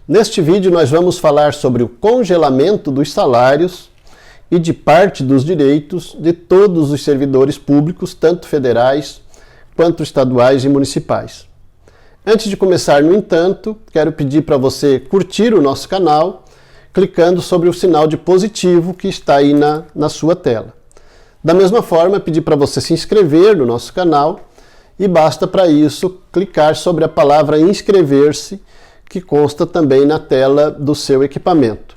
Neste vídeo nós vamos falar sobre o congelamento dos salários e de parte dos direitos de todos os servidores públicos, tanto federais quanto estaduais e municipais. Antes de começar, no entanto, quero pedir para você curtir o nosso canal, clicando sobre o sinal de positivo que está aí na sua tela. Da mesma forma, pedir para você se inscrever no nosso canal e basta para isso clicar sobre a palavra inscrever-se, que consta também na tela do seu equipamento.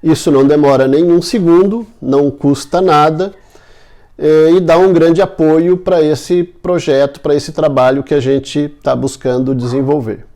Isso não demora nenhum segundo, não custa nada e dá um grande apoio para esse projeto, para esse trabalho que a gente está buscando desenvolver.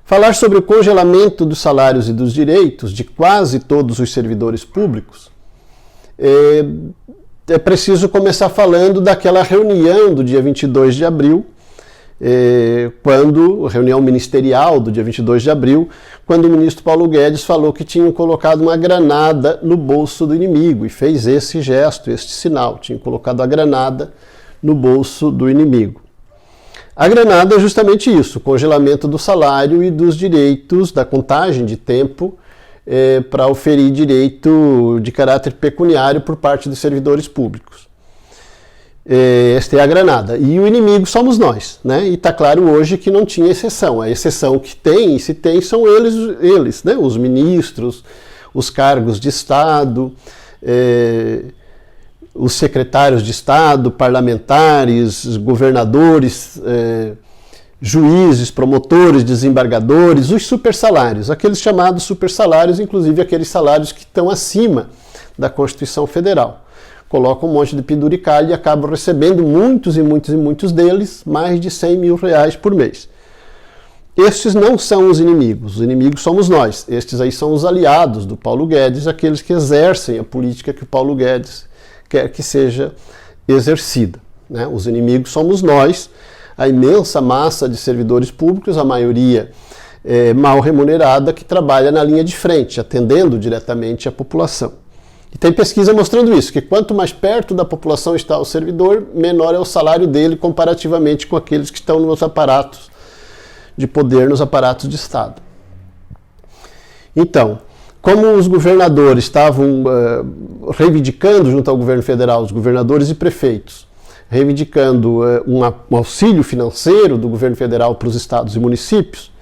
Falar sobre o congelamento dos salários e dos direitos de quase todos os servidores públicos é preciso começar falando daquela reunião do dia 22 de abril, a reunião ministerial do dia 22 de abril, quando o ministro Paulo Guedes falou que tinham colocado uma granada no bolso do inimigo, e fez esse gesto, este sinal, tinham colocado a granada no bolso do inimigo. A granada é justamente isso, o congelamento do salário e dos direitos, da contagem de tempo, para oferir direito de caráter pecuniário por parte dos servidores públicos. Esta é a granada. E o inimigo somos nós, né? E está claro hoje que não tinha exceção. A exceção que tem, e se tem, são eles, né? Os ministros, os cargos de Estado, os secretários de Estado, parlamentares, governadores, juízes, promotores, desembargadores, os supersalários, aqueles chamados supersalários, inclusive aqueles salários que estão acima da Constituição Federal. Colocam um monte de penduricalho e acabam recebendo muitos deles, mais de 100 mil reais por mês. Estes não são os inimigos somos nós. Estes aí são os aliados do Paulo Guedes, aqueles que exercem a política que o Paulo Guedes quer que seja exercida, né? Os inimigos somos nós, a imensa massa de servidores públicos, a maioria mal remunerada, que trabalha na linha de frente, atendendo diretamente a população. E tem pesquisa mostrando isso, que quanto mais perto da população está o servidor, menor é o salário dele comparativamente com aqueles que estão nos aparatos de poder, nos aparatos de Estado. Então, como os governadores estavam reivindicando junto ao governo federal, os governadores e prefeitos, reivindicando um auxílio financeiro do governo federal para os estados e municípios,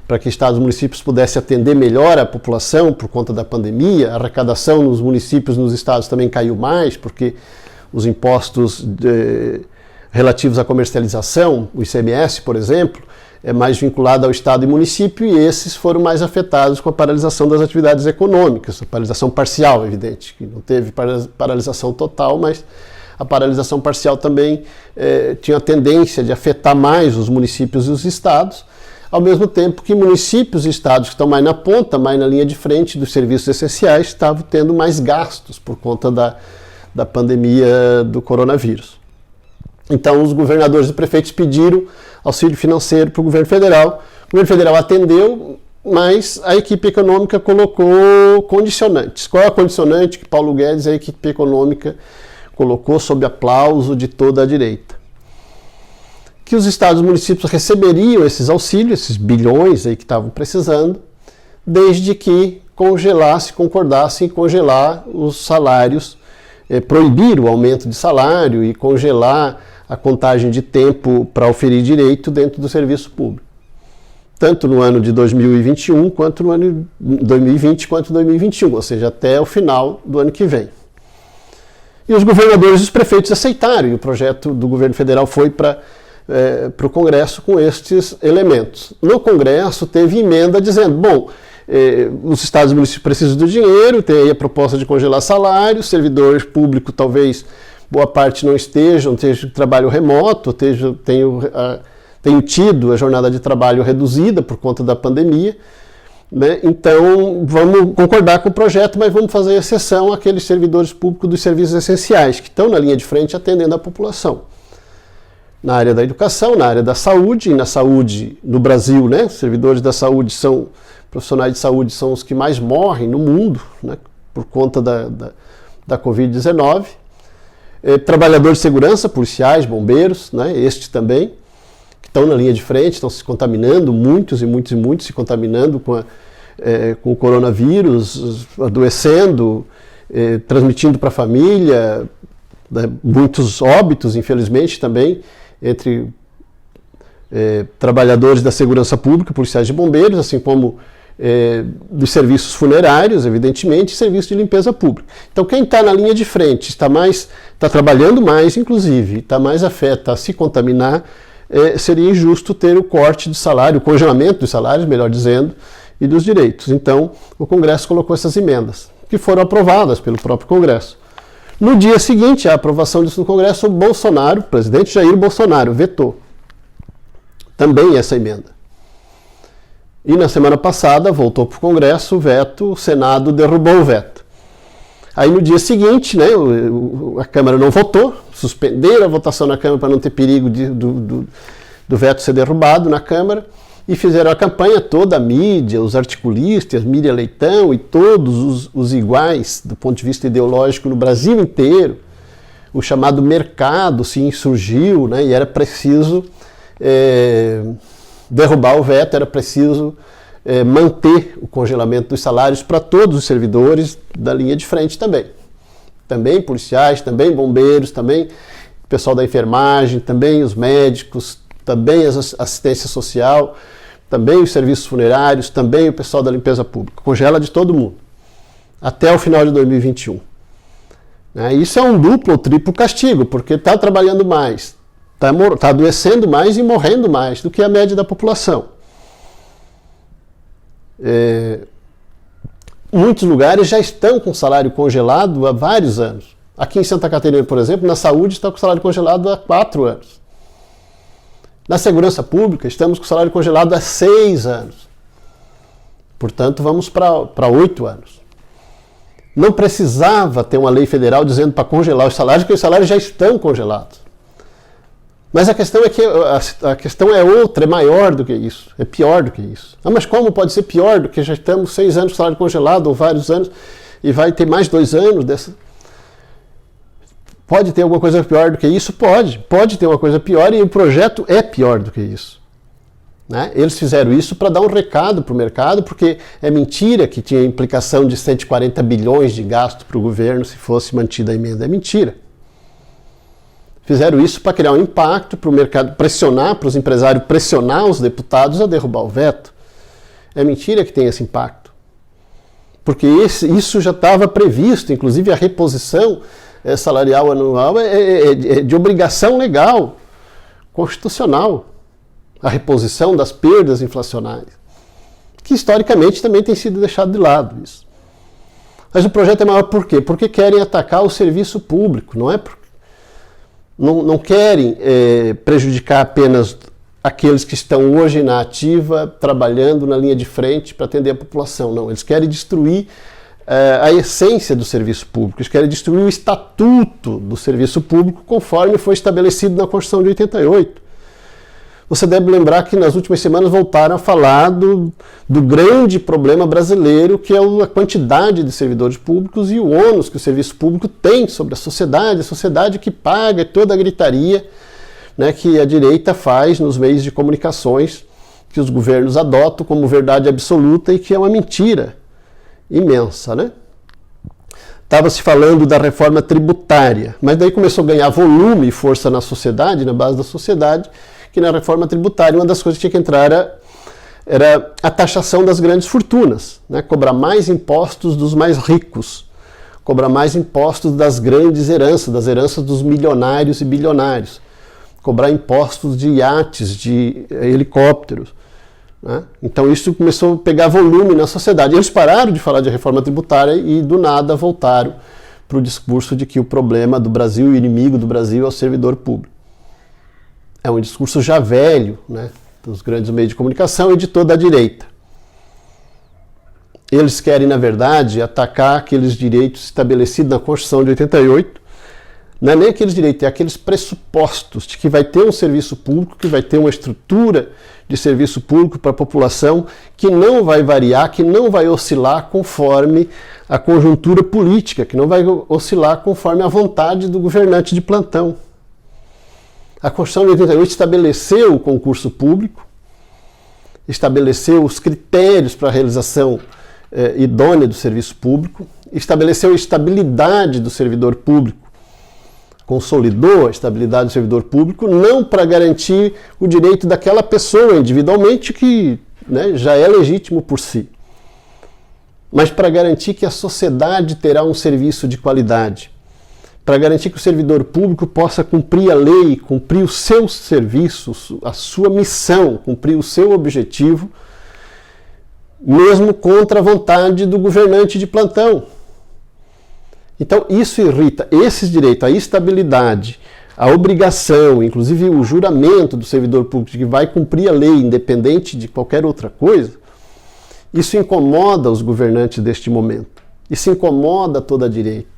para que estados e municípios pudessem atender melhor a população por conta da pandemia. A arrecadação nos municípios, nos estados também caiu mais, porque os impostos relativos à comercialização, o ICMS, por exemplo, é mais vinculado ao estado e município, e esses foram mais afetados com a paralisação das atividades econômicas, a paralisação parcial, evidente, que não teve paralisação total, mas a paralisação parcial também tinha a tendência de afetar mais os municípios e os estados, ao mesmo tempo que municípios e estados que estão mais na ponta, mais na linha de frente dos serviços essenciais, estavam tendo mais gastos por conta da pandemia do coronavírus. Então os governadores e prefeitos pediram auxílio financeiro para o governo federal. O governo federal atendeu, mas a equipe econômica colocou condicionantes. Qual é a condicionante que Paulo Guedes e a equipe econômica colocou sob aplauso de toda a direita? Que os estados e municípios receberiam esses auxílios, esses bilhões aí que estavam precisando, desde que concordassem em congelar os salários, proibir o aumento de salário e congelar a contagem de tempo para oferir direito dentro do serviço público. Tanto no ano de 2021, quanto no ano 2020, quanto 2021, ou seja, até o final do ano que vem. E os governadores e os prefeitos aceitaram, e o projeto do governo federal foi para o Congresso com estes elementos. No Congresso teve emenda dizendo, bom, os estados e municípios precisam do dinheiro, tem aí a proposta de congelar salários, servidor público talvez boa parte não estejam, tenham trabalho remoto, tenham tido a jornada de trabalho reduzida por conta da pandemia, né? Então vamos concordar com o projeto, mas vamos fazer exceção àqueles servidores públicos dos serviços essenciais, que estão na linha de frente atendendo a população. Na área da educação, na área da saúde, e na saúde no Brasil, né? Os servidores da saúde profissionais de saúde são os que mais morrem no mundo, né? Por conta da Covid-19. Trabalhadores de segurança, policiais, bombeiros, né? Este também, que estão na linha de frente, estão se contaminando, muitos se contaminando com o coronavírus, adoecendo, transmitindo para a família, né, muitos óbitos, infelizmente, também, entre trabalhadores da segurança pública, policiais e bombeiros, assim como dos serviços funerários, evidentemente, e serviços de limpeza pública. Então, quem está na linha de frente, está trabalhando mais, inclusive, está mais afeto a se contaminar, seria injusto ter o corte de salário, o congelamento dos salários, melhor dizendo, e dos direitos. Então, o Congresso colocou essas emendas, que foram aprovadas pelo próprio Congresso. No dia seguinte à aprovação disso no Congresso, o presidente Jair Bolsonaro, vetou também essa emenda. E na semana passada voltou para o Congresso o veto, o Senado derrubou o veto. Aí no dia seguinte, né, a Câmara não votou, suspenderam a votação na Câmara para não ter perigo do veto ser derrubado na Câmara, e fizeram a campanha toda, a mídia, os articulistas, Miriam Leitão e todos os iguais do ponto de vista ideológico no Brasil inteiro. O chamado mercado se insurgiu, né, e era preciso derrubar o veto, era preciso manter o congelamento dos salários para todos os servidores da linha de frente também. Também policiais, também bombeiros, também pessoal da enfermagem, também os médicos, também a assistência social, também os serviços funerários, também o pessoal da limpeza pública. Congela de todo mundo, até o final de 2021. Isso é um duplo ou triplo castigo, porque está trabalhando mais, está adoecendo mais e morrendo mais do que a média da população. Muitos lugares já estão com salário congelado há vários anos. Aqui em Santa Catarina, por exemplo, na saúde está com salário congelado há 4 anos. Na segurança pública estamos com salário congelado há 6 anos. Portanto, vamos para 8 anos. Não precisava ter uma lei federal dizendo para congelar os salários, porque os salários já estão congelados. Mas a questão é que a questão é outra, é maior do que isso, é pior do que isso. Mas como pode ser pior do que já estamos 6 anos com salário congelado, ou vários anos, e vai ter mais 2 anos dessa... Pode ter alguma coisa pior do que isso? Pode ter uma coisa pior, e o projeto é pior do que isso. Né? Eles fizeram isso para dar um recado para o mercado, porque é mentira que tinha implicação de 140 bilhões de gasto para o governo se fosse mantida a emenda. É mentira. Fizeram isso para criar um impacto, para o mercado pressionar, para os empresários pressionar os deputados a derrubar o veto. É mentira que tem esse impacto. Porque isso já estava previsto, inclusive a reposição salarial anual é de obrigação legal, constitucional. A reposição das perdas inflacionárias, que historicamente também tem sido deixado de lado isso. Mas o projeto é maior por quê? Porque querem atacar o serviço público, não querem prejudicar apenas aqueles que estão hoje na ativa, trabalhando na linha de frente para atender a população. Não, eles querem destruir a essência do serviço público, eles querem destruir o estatuto do serviço público conforme foi estabelecido na Constituição de 88. Você deve lembrar que nas últimas semanas voltaram a falar do grande problema brasileiro, que é a quantidade de servidores públicos e o ônus que o serviço público tem sobre a sociedade que paga toda a gritaria, né, que a direita faz nos meios de comunicações, que os governos adotam como verdade absoluta e que é uma mentira imensa, né? Estava se falando da reforma tributária, mas daí começou a ganhar volume e força na sociedade, na base da sociedade, que na reforma tributária uma das coisas que tinha que entrar era a taxação das grandes fortunas, né? Cobrar mais impostos dos mais ricos, cobrar mais impostos das grandes heranças, das heranças dos milionários e bilionários, cobrar impostos de iates, de helicópteros. Né? Então isso começou a pegar volume na sociedade. Eles pararam de falar de reforma tributária e do nada voltaram para o discurso de que o problema do Brasil, o inimigo do Brasil é o servidor público. É um discurso já velho, né, dos grandes meios de comunicação e de toda a direita. Eles querem, na verdade, atacar aqueles direitos estabelecidos na Constituição de 88. Não é nem aqueles direitos, é aqueles pressupostos de que vai ter um serviço público, que vai ter uma estrutura de serviço público para a população que não vai variar, que não vai oscilar conforme a conjuntura política, que não vai oscilar conforme a vontade do governante de plantão. A Constituição de 88 estabeleceu o concurso público, estabeleceu os critérios para a realização idônea do serviço público, estabeleceu a estabilidade do servidor público, consolidou a estabilidade do servidor público, não para garantir o direito daquela pessoa individualmente, que, né, já é legítimo por si, mas para garantir que a sociedade terá um serviço de qualidade, para garantir que o servidor público possa cumprir a lei, cumprir o seu serviço, a sua missão, cumprir o seu objetivo, mesmo contra a vontade do governante de plantão. Então isso irrita. Esses direitos, a estabilidade, a obrigação, inclusive o juramento do servidor público de que vai cumprir a lei independente de qualquer outra coisa, isso incomoda os governantes deste momento. Isso incomoda toda a direita.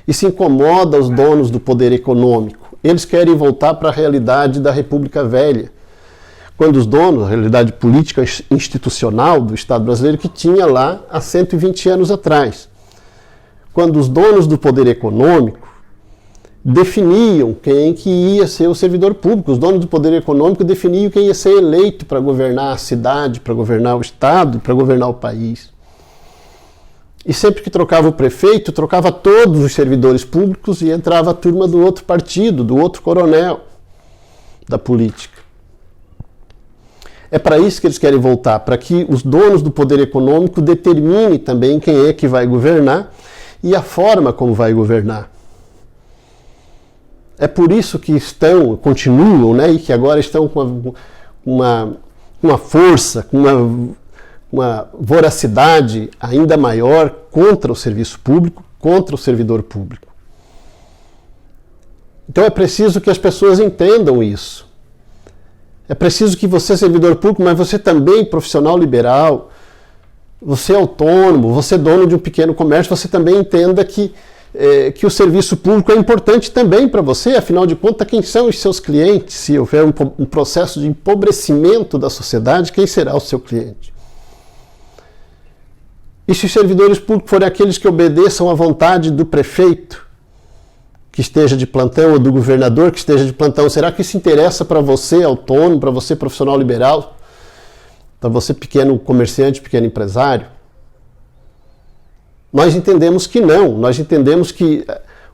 Isso incomoda os donos do poder econômico. Eles querem voltar para a realidade da República Velha, quando os donos, a realidade política institucional do Estado brasileiro que tinha lá há 120 anos atrás. Quando os donos do poder econômico definiam quem que ia ser o servidor público, os donos do poder econômico definiam quem ia ser eleito para governar a cidade, para governar o Estado, para governar o país. E sempre que trocava o prefeito, trocava todos os servidores públicos e entrava a turma do outro partido, do outro coronel da política. É para isso que eles querem voltar, para que os donos do poder econômico determinem também quem é que vai governar e a forma como vai governar. É por isso que continuam, né, e que agora estão com uma força, com uma voracidade ainda maior contra o serviço público, contra o servidor público. Então é preciso que as pessoas entendam isso. É preciso que você, servidor público, mas você também, profissional liberal, você é autônomo, você é dono de um pequeno comércio, você também entenda que o serviço público é importante também para você. Afinal de contas, quem são os seus clientes? Se houver um processo de empobrecimento da sociedade, quem será o seu cliente? E se os servidores públicos forem aqueles que obedeçam à vontade do prefeito, que esteja de plantão, ou do governador que esteja de plantão, será que isso interessa para você, autônomo, para você, profissional liberal, para você, pequeno comerciante, pequeno empresário? Nós entendemos que não. Nós entendemos que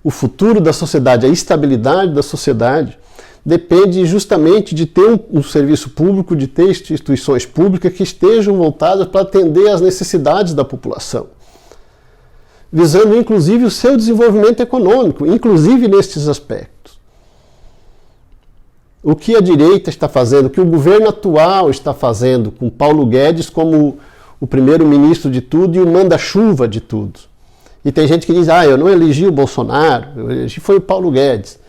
o futuro da sociedade, a estabilidade da sociedade, depende justamente de ter um serviço público, de ter instituições públicas que estejam voltadas para atender às necessidades da população, visando inclusive o seu desenvolvimento econômico, inclusive nestes aspectos. O que a direita está fazendo, o que o governo atual está fazendo, com Paulo Guedes como o primeiro-ministro de tudo e o manda-chuva de tudo. E tem gente que diz, eu não elegi o Bolsonaro, eu elegi foi o Paulo Guedes.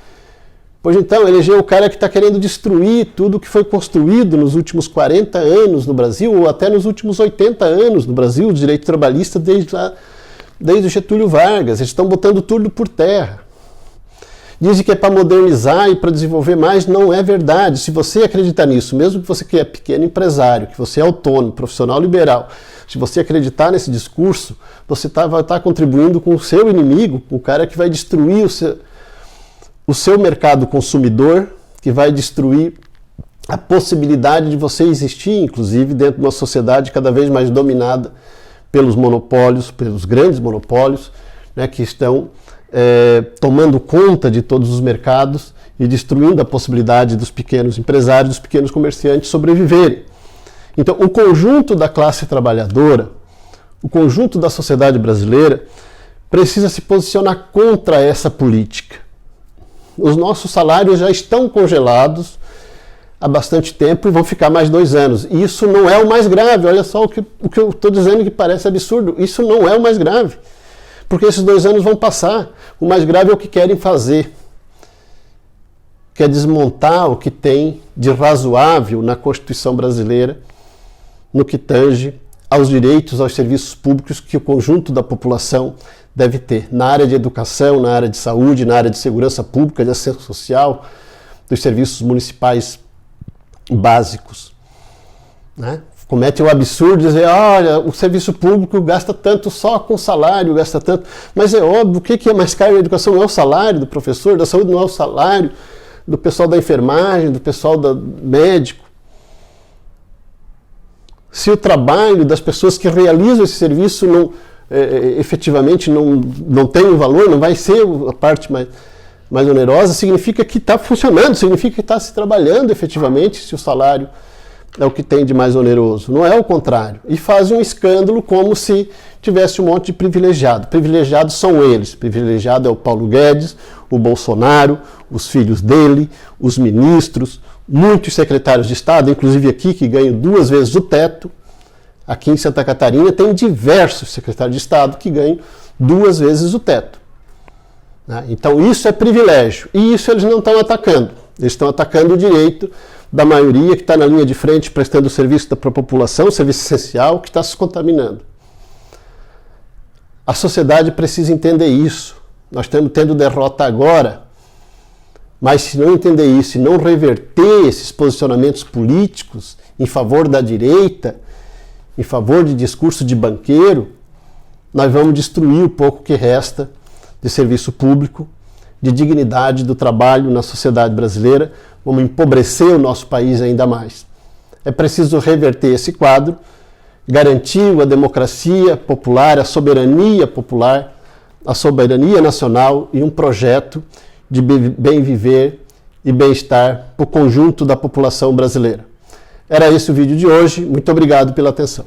Pois então, elegeu o cara que está querendo destruir tudo que foi construído nos últimos 40 anos no Brasil, ou até nos últimos 80 anos no Brasil, o direito trabalhista desde o Getúlio Vargas. Eles estão botando tudo por terra. Dizem que é para modernizar e para desenvolver mais. Não é verdade. Se você acreditar nisso, mesmo que você que é pequeno empresário, que você é autônomo, profissional liberal, se você acreditar nesse discurso, você vai estar contribuindo com o seu inimigo, com o cara que vai destruir o seu mercado consumidor, que vai destruir a possibilidade de você existir, inclusive, dentro de uma sociedade cada vez mais dominada pelos monopólios, pelos grandes monopólios, né, que estão tomando conta de todos os mercados e destruindo a possibilidade dos pequenos empresários, dos pequenos comerciantes sobreviverem. Então, o conjunto da classe trabalhadora, o conjunto da sociedade brasileira, precisa se posicionar contra essa política. Os nossos salários já estão congelados há bastante tempo e vão ficar mais 2 anos. E isso não é o mais grave. Olha só o que eu estou dizendo, que parece absurdo. Isso não é o mais grave. Porque esses 2 anos vão passar. O mais grave é o que querem fazer. Que é desmontar o que tem de razoável na Constituição brasileira, no que tange aos direitos, aos serviços públicos que o conjunto da população deve ter, na área de educação, na área de saúde, na área de segurança pública, de assistência social, dos serviços municipais básicos. Né? Comete o absurdo de dizer, olha, o serviço público gasta tanto só com salário, gasta tanto. Mas é óbvio, o que é mais caro na educação? Não é o salário do professor, da saúde não é o salário do pessoal da enfermagem, do pessoal médico. Se o trabalho das pessoas que realizam esse serviço efetivamente não tem um valor, não vai ser a parte mais onerosa, significa que está funcionando, significa que está se trabalhando efetivamente, se o salário é o que tem de mais oneroso. Não é o contrário. E faz um escândalo como se tivesse um monte de privilegiado. Privilegiados são eles. Privilegiado é o Paulo Guedes, o Bolsonaro, os filhos dele, os ministros, muitos secretários de Estado, inclusive aqui, que ganham 2 vezes o teto. Aqui em Santa Catarina tem diversos secretários de Estado que ganham 2 vezes o teto. Então isso é privilégio. E isso eles não estão atacando. Eles estão atacando o direito da maioria que está na linha de frente prestando serviço para a população, serviço essencial, que está se contaminando. A sociedade precisa entender isso. Nós estamos tendo derrota agora, mas se não entender isso e não reverter esses posicionamentos políticos em favor da direita, em favor de discurso de banqueiro, nós vamos destruir o pouco que resta de serviço público, de dignidade do trabalho na sociedade brasileira, vamos empobrecer o nosso país ainda mais. É preciso reverter esse quadro, garantir a democracia popular, a soberania popular, a soberania nacional e um projeto de bem viver e bem-estar para o conjunto da população brasileira. Era esse o vídeo de hoje. Muito obrigado pela atenção.